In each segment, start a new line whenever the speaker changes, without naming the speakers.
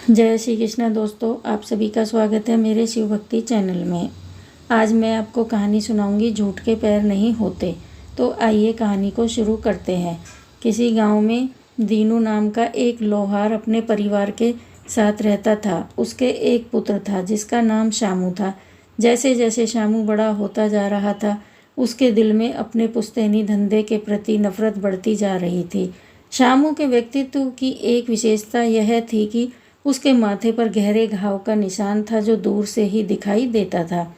जय श्री कृष्णा दोस्तों, आप सभी का स्वागत है मेरे शिव भक्ति चैनल में। आज मैं आपको कहानी सुनाऊंगी झूठ के पैर नहीं होते। तो आइए कहानी को शुरू करते हैं। किसी गांव में दीनू नाम का एक लोहार अपने परिवार के साथ रहता था। उसके एक पुत्र था जिसका नाम शामू था। जैसे जैसे शामू बड़ा होता जा रहा था, उसके दिल में अपने पुश्तैनी धंधे के प्रति नफरत बढ़ती जा रही थी। शामू के व्यक्तित्व की एक विशेषता यह थी कि उसके माथे पर गहरे घाव का निशान था जो दूर से ही दिखाई देता था।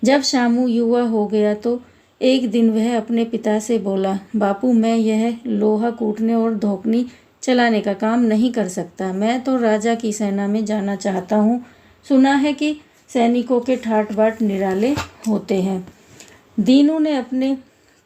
जब शामू युवा हो गया तो एक दिन वह अपने पिता से बोला, बापू, मैं यह लोहा कूटने और धोकनी चलाने का काम नहीं कर सकता। मैं तो राजा की सेना में जाना चाहता हूँ। सुना है कि सैनिकों के ठाट बाट निराले होते हैं। दीनू ने अपने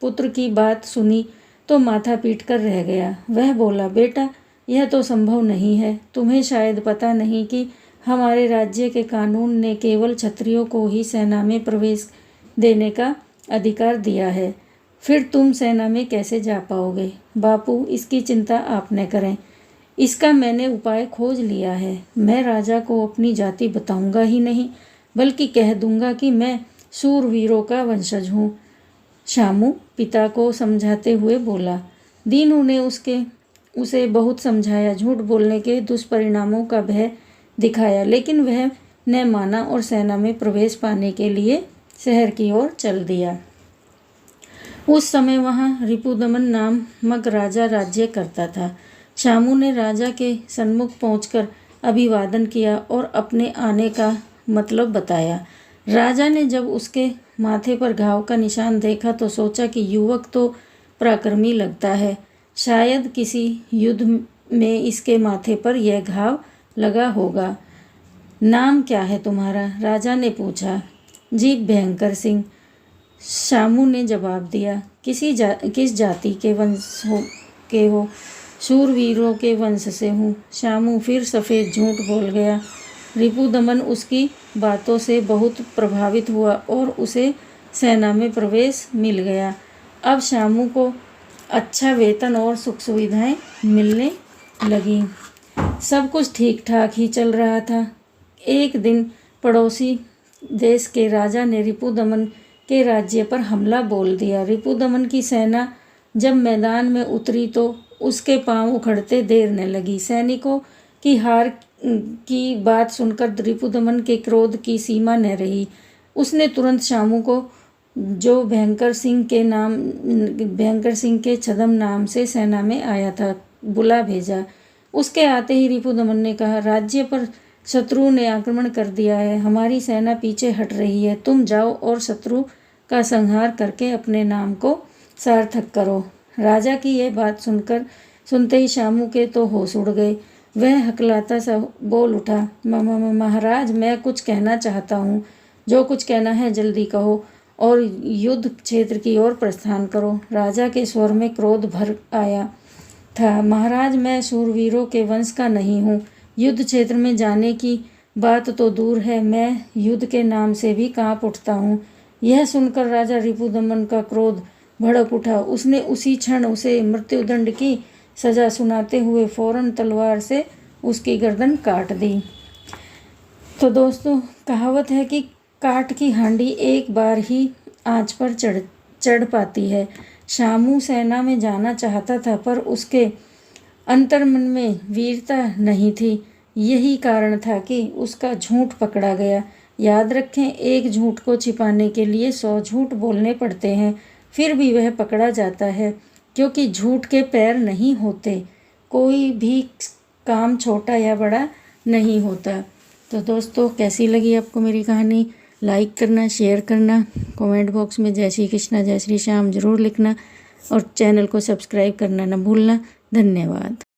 पुत्र की बात सुनी तो माथा पीट कर रह गया। वह बोला, बेटा, यह तो संभव नहीं है। तुम्हें शायद पता नहीं कि हमारे राज्य के कानून ने केवल क्षत्रियों को ही सेना में प्रवेश देने का अधिकार दिया है। फिर तुम सेना में कैसे जा पाओगे? बापू, इसकी चिंता आप न करें। इसका मैंने उपाय खोज लिया है। मैं राजा को अपनी जाति बताऊंगा ही नहीं, बल्कि कह दूंगा कि मैं शूरवीरों का वंशज हूँ। शामू पिता को समझाते हुए बोला। दीनू ने उसे बहुत समझाया, झूठ बोलने के दुष्परिणामों का भय दिखाया, लेकिन वह न माना और सेना में प्रवेश पाने के लिए शहर की ओर चल दिया। उस समय वहां रिपुदमन नामक राजा राज्य करता था। शामू ने राजा के सन्मुख पहुंचकर अभिवादन किया और अपने आने का मतलब बताया। राजा ने जब उसके माथे पर घाव का निशान देखा तो सोचा कि युवक तो पराक्रमी लगता है। शायद किसी युद्ध में इसके माथे पर यह घाव लगा होगा। नाम क्या है तुम्हारा? राजा ने पूछा। जी, भयंकर सिंह, शामू ने जवाब दिया। किस जाति के वंश के हो? शूरवीरों के वंश से हूँ। शामू फिर सफ़ेद झूठ बोल गया। रिपुदमन उसकी बातों से बहुत प्रभावित हुआ और उसे सेना में प्रवेश मिल गया। अब शामू को अच्छा वेतन और सुख सुविधाएं मिलने लगी। सब कुछ ठीक ठाक ही चल रहा था। एक दिन पड़ोसी देश के राजा ने रिपुदमन के राज्य पर हमला बोल दिया। रिपुदमन की सेना जब मैदान में उतरी तो उसके पांव उखड़ते देर न लगी। सैनिकों की हार की बात सुनकर रिपुदमन के क्रोध की सीमा न रही। उसने तुरंत शामू को, जो भयंकर सिंह के छद्म नाम से सेना में आया था, बुला भेजा। उसके आते ही रिपुदमन ने कहा, राज्य पर शत्रु ने आक्रमण कर दिया है। हमारी सेना पीछे हट रही है। तुम जाओ और शत्रु का संहार करके अपने नाम को सार्थक करो। राजा की यह बात सुनते ही शामू के तो होश उड़ गए। वह हकलाता सा बोल उठा, महाराज, मैं कुछ कहना चाहता हूँ। जो कुछ कहना है जल्दी कहो और युद्ध क्षेत्र की ओर प्रस्थान करो। राजा के स्वर में क्रोध भर आया था। महाराज, मैं शूरवीरों के वंश का नहीं हूँ। युद्ध क्षेत्र में जाने की बात तो दूर है, मैं युद्ध के नाम से भी कांप उठता हूँ। यह सुनकर राजा रिपुदमन का क्रोध भड़क उठा। उसने उसी क्षण उसे मृत्युदंड की सजा सुनाते हुए फौरन तलवार से उसकी गर्दन काट दी। तो कहावत है कि काठ की हांडी एक बार ही आंच पर चढ़ पाती है। शामू सेना में जाना चाहता था, पर उसके अंतर्मन में वीरता नहीं थी। यही कारण था कि उसका झूठ पकड़ा गया। याद रखें, एक झूठ को छिपाने के लिए 100 झूठ बोलने पड़ते हैं, फिर भी वह पकड़ा जाता है, क्योंकि झूठ के पैर नहीं होते। कोई भी काम छोटा या बड़ा नहीं होता। तो दोस्तों, कैसी लगी आपको मेरी कहानी? लाइक करना, शेयर करना, कमेंट बॉक्स में जय श्री कृष्णा, जय श्री श्याम ज़रूर लिखना और चैनल को सब्सक्राइब करना न भूलना। धन्यवाद।